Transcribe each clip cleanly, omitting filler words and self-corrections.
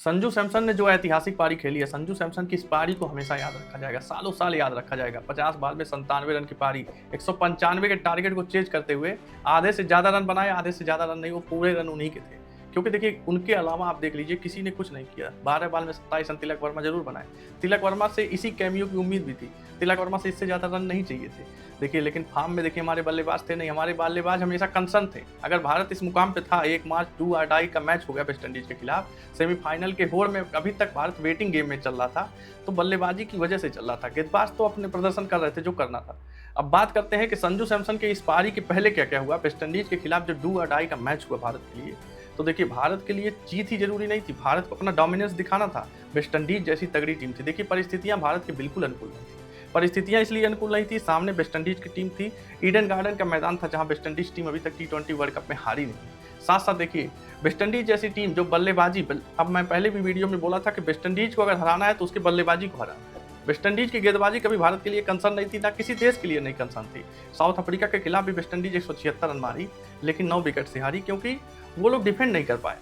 संजू सैमसन ने जो ऐतिहासिक पारी खेली है, संजू सैमसन की इस पारी को हमेशा याद रखा जाएगा, सालों साल याद रखा जाएगा। 50 बॉल में 97 रन की पारी, 195 के टारगेट को चेज करते हुए आधे से ज़्यादा रन बनाए, आधे से ज़्यादा रन नहीं, वो पूरे रन उन्हीं के थे। क्योंकि देखिए उनके अलावा आप देख लीजिए किसी ने कुछ नहीं किया। 12 बॉल में 27 रन तिलक वर्मा जरूर बनाए। तिलक वर्मा से इसी कैमियो की उम्मीद भी थी, तिलक वर्मा से इससे ज़्यादा रन नहीं चाहिए थे। देखिए लेकिन फॉर्म में देखिए हमारे बल्लेबाज थे नहीं, हमारे बल्लेबाज हमेशा कंसर्न थे। अगर भारत इस मुकाम पे था, एक मैच डू और डाई का मैच हो गया वेस्ट इंडीज के खिलाफ, सेमीफाइनल के होड़ में अभी तक भारत वेटिंग गेम में चल रहा था, तो बल्लेबाजी की वजह से चल रहा था। गेंदबाज तो अपने प्रदर्शन कर रहे थे जो करना था। अब बात करते हैं कि संजू सैमसन के इस पारी के पहले क्या क्या हुआ। वेस्ट इंडीज के खिलाफ जो डू और डाई का मैच हुआ भारत के लिए, तो देखिए भारत के लिए जीत ही जरूरी नहीं थी, भारत को अपना डोमिनेंस दिखाना था। वेस्ट इंडीज जैसी तगड़ी टीम थी। देखिए परिस्थितियां भारत के बिल्कुल अनुकूल नहीं थी। परिस्थितियां इसलिए अनुकूल नहीं थी, सामने वेस्ट इंडीज की टीम थी, ईडन गार्डन का मैदान था जहां वेस्ट इंडीज टीम अभी तक T20 वर्ल्ड कप में हारी नहीं। साथ साथ देखिए वेस्ट इंडीज जैसी टीम जो बल्लेबाजी, अब मैं पहले भी वीडियो में बोला था कि वेस्ट इंडीज को अगर हराना है तो उसके बल्लेबाजी को हराना है। वेस्ट इंडीज की गेंदबाजी कभी भारत के लिए कंसर्न नहीं थी, ना किसी देश के लिए नहीं कंसर्न थी। साउथ अफ्रीका के खिलाफ भी वेस्ट इंडीज 176 रन मारी, लेकिन 9 विकेट से हारी, क्योंकि वो लोग डिफेंड नहीं कर पाए।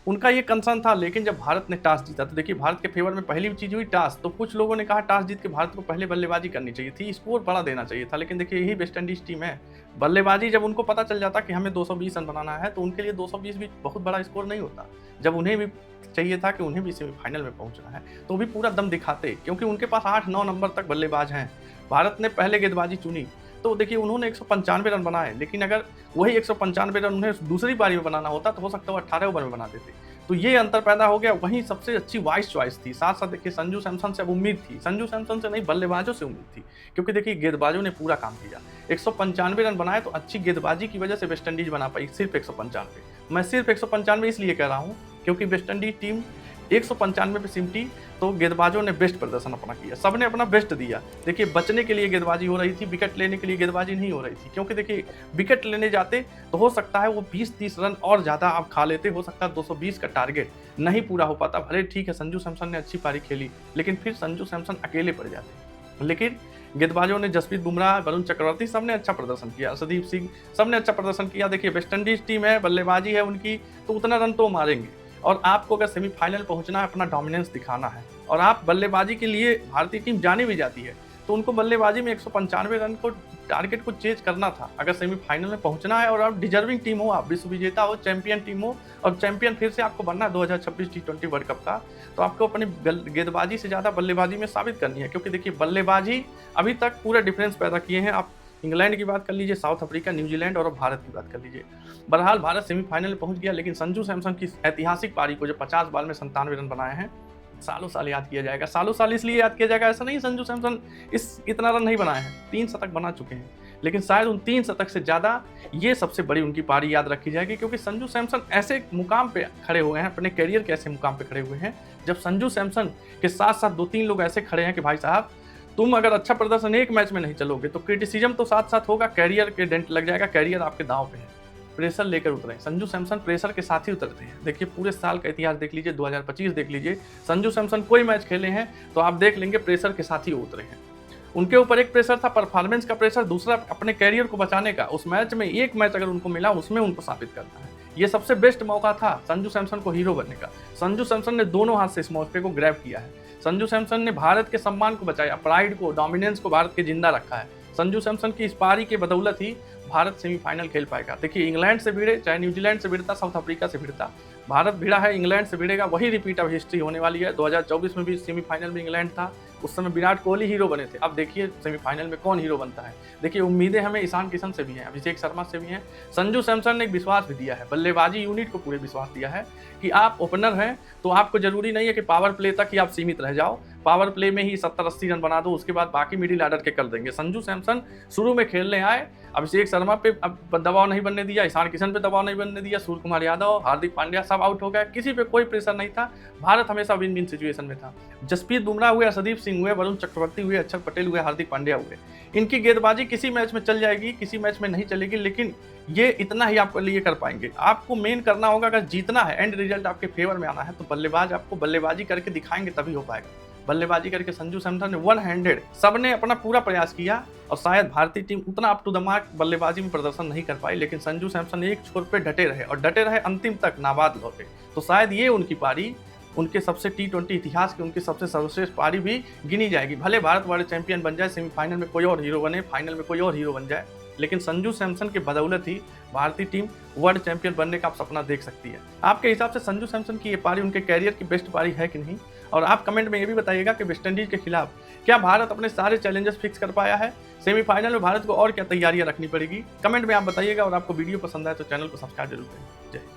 उनका ये कंसर्न था। लेकिन जब भारत ने टॉस जीता, तो देखिए भारत के फेवर में पहली चीज हुई टॉस, तो कुछ लोगों ने कहा टॉस जीत के भारत को पहले बल्लेबाजी करनी चाहिए थी, स्कोर बड़ा देना चाहिए था। लेकिन देखिए यही वेस्ट इंडीज टीम है, बल्लेबाजी जब उनको पता चल जाता कि हमें 220 रन बनाना है, तो उनके लिए 220 भी बहुत बड़ा स्कोर नहीं होता। जब उन्हें भी चाहिए था कि उन्हें भी सेमीफाइनल में पहुंचना है, तो भी पूरा दम दिखाते, क्योंकि उनके पास 8-9 नंबर तक बल्लेबाज हैं। भारत ने पहले गेंदबाजी चुनी, तो देखिए उन्होंने 195 रन बनाए, लेकिन अगर वही 195 रन उन्हें दूसरी पारी में बनाना होता तो हो सकता है वो 18 ओवर में बना देते। तो ये अंतर पैदा हो गया। वहीं सबसे अच्छी वाइस चॉइस थी। साथ साथ देखिए संजू सैमसन से अब उम्मीद थी, संजू सैमसन से नहीं बल्लेबाजों से उम्मीद थी, क्योंकि देखिए गेंदबाजों ने पूरा काम किया। 195 रन बनाए, तो अच्छी गेंदबाजी की वजह से वेस्ट इंडीज बना पाई सिर्फ 195। मैं सिर्फ 195 इसलिए कह रहा हूँ क्योंकि वेस्ट इंडीज टीम 195 पे सिमटी, तो गेंदबाजों ने बेस्ट प्रदर्शन अपना किया, सबने अपना बेस्ट दिया। देखिए बचने के लिए गेंदबाजी हो रही थी, विकेट लेने के लिए गेंदबाजी नहीं हो रही थी, क्योंकि देखिए विकेट लेने जाते तो हो सकता है वो 20-30 रन और ज़्यादा आप खा लेते, हो सकता है 220 का टारगेट नहीं पूरा हो पाता। भले ठीक है संजू सैमसन ने अच्छी पारी खेली, लेकिन फिर संजू सैमसन अकेले पड़ जाते। लेकिन गेंदबाजों ने जसप्रीत बुमराह, वरुण चक्रवर्ती सबने अच्छा प्रदर्शन किया, अर्शदीप सिंह सबने अच्छा प्रदर्शन किया। देखिए वेस्ट इंडीज टीम है, बल्लेबाजी है उनकी, तो उतना रन तो मारेंगे। और आपको अगर सेमीफाइनल पहुंचना है, अपना डोमिनेंस दिखाना है, और आप बल्लेबाजी के लिए भारतीय टीम जानी भी जाती है, तो उनको बल्लेबाजी में 195 रन को टारगेट को चेज करना था अगर सेमीफाइनल में पहुंचना है। और आप डिजर्विंग टीम हो, आप विश्व विजेता हो, चैंपियन टीम हो, और चैंपियन फिर से आपको बनना है 2026 T20 वर्ल्ड कप का, तो आपको अपनी गेंदबाजी से ज़्यादा बल्लेबाजी में साबित करनी है। क्योंकि देखिए बल्लेबाजी अभी तक पूरा डिफरेंस पैदा किए हैं। आप इंग्लैंड की बात कर लीजिए, साउथ अफ्रीका, न्यूजीलैंड और भारत की बात कर लीजिए। बहरहाल भारत सेमीफाइनल में पहुंच गया, लेकिन संजू सैमसन की ऐतिहासिक पारी को जो 50 बॉल में 97 रन बनाए हैं, सालों साल याद किया जाएगा। सालों साल इसलिए याद किया जाएगा, ऐसा नहीं संजू सैमसन इतना रन नहीं बनाए हैं, 3 शतक बना चुके हैं, लेकिन शायद उन 3 शतक से ज़्यादा ये सबसे बड़ी उनकी पारी याद रखी जाएगी। क्योंकि संजू सैमसन ऐसे मुकाम पे खड़े हुए हैं, अपने करियर के ऐसे मुकाम पे खड़े हुए हैं, जब संजू सैमसन के साथ साथ 2-3 लोग ऐसे खड़े हैं कि भाई साहब तुम अगर अच्छा प्रदर्शन एक मैच में नहीं चलोगे तो क्रिटिसिज्म तो साथ साथ होगा, कैरियर के डेंट लग जाएगा, कैरियर आपके दांव पे है। प्रेशर लेकर उतरे संजू सैमसन, प्रेशर के साथ ही उतरते हैं। देखिए पूरे साल का इतिहास देख लीजिए, 2025 देख लीजिए, संजू सैमसन कोई मैच खेले हैं तो आप देख लेंगे प्रेशर के साथ ही उतरे हैं। उनके ऊपर एक प्रेशर था परफॉर्मेंस का प्रेशर, दूसरा अपने कैरियर को बचाने का। उस मैच में एक मैच अगर उनको मिला उसमें उनको साबित करना है, ये सबसे बेस्ट मौका था संजू सैमसन को हीरो बनने का। संजू सैमसन ने दोनों हाथ से इस मौके को ग्रैब किया है। संजू सैमसन ने भारत के सम्मान को बचाया, प्राइड को, डोमिनेंस को भारत के जिंदा रखा है। संजू सैमसन की इस पारी के बदौलत ही भारत सेमीफाइनल खेल पाएगा। देखिए इंग्लैंड से भिड़े, चाहे न्यूजीलैंड से भिड़ता, साउथ अफ्रीका से भिड़ता, भारत भिड़ा है, इंग्लैंड से भिड़ेगा, वही रिपीट ऑफ हिस्ट्री होने वाली है। 2024 में भी सेमीफाइनल में इंग्लैंड था, उस समय विराट कोहली हीरो बने थे। अब देखिए सेमीफाइनल में कौन हीरो बनता है। देखिए उम्मीदें हमें ईशान किशन से भी हैं, अभिषेक शर्मा से भी हैं। संजू सैमसन ने एक विश्वास भी दिया है, बल्लेबाजी यूनिट को पूरे विश्वास दिया है कि आप ओपनर हैं तो आपको जरूरी नहीं है कि पावर प्ले तक ही आप सीमित रह जाओ, पावर प्ले में ही 70-80 रन बना दो, उसके बाद बाकी मिडिल ऑर्डर के कर देंगे। संजू सैमसन शुरू में खेलने आए, अभिषेक शर्मा पे अब दबाव नहीं बनने दिया, ईशान किशन पे दबाव नहीं बनने दिया, सूर्य कुमार यादव, हार्दिक पांड्या सब आउट हो गए, किसी पे कोई प्रेशर नहीं था। भारत हमेशा विन विन सिचुएशन में था। जसप्रीत बुमराह हुए, अर्शदीप सिंह हुए, वरुण चक्रवर्ती हुए, अक्षर पटेल हुए, हार्दिक पांड्या हुए, इनकी गेंदबाजी किसी मैच में चल जाएगी, किसी मैच में नहीं चलेगी, लेकिन ये इतना ही आपके लिए कर पाएंगे। आपको मेन करना होगा, अगर जीतना है, एंड रिजल्ट आपके फेवर में आना है, तो बल्लेबाज आपको बल्लेबाजी करके दिखाएंगे तभी हो पाएगा। बल्लेबाजी करके संजू सैमसन ने 1 हैंडेड सबने अपना पूरा प्रयास किया, और शायद भारतीय टीम उतना अप टू द मार्क बल्लेबाजी में प्रदर्शन नहीं कर पाई, लेकिन संजू सैमसन एक छोर पे डटे रहे, और डटे रहे अंतिम तक, नाबाद लौटे। तो शायद ये उनकी पारी उनके सबसे T20 इतिहास की उनकी सबसे सर्वश्रेष्ठ पारी भी गिनी जाएगी। भले भारत वर्ल्ड चैंपियन बन जाए, सेमीफाइनल में कोई और हीरो बने, फाइनल में कोई और हीरो बन जाए, लेकिन संजू सैमसन की बदौलत ही भारतीय टीम वर्ल्ड चैंपियन बनने का आप सपना देख सकती है। आपके हिसाब से संजू सैमसन की ये पारी उनके कैरियर की बेस्ट पारी है कि नहीं? और आप कमेंट में ये भी बताइएगा कि वेस्टइंडीज के खिलाफ क्या भारत अपने सारे चैलेंजेस फिक्स कर पाया है? सेमीफाइनल में भारत को और क्या तैयारियां रखनी पड़ेगी? कमेंट में आप बताइएगा। और आपको वीडियो पसंद आए तो चैनल को सब्सक्राइब जरूर करें। जय हिंद।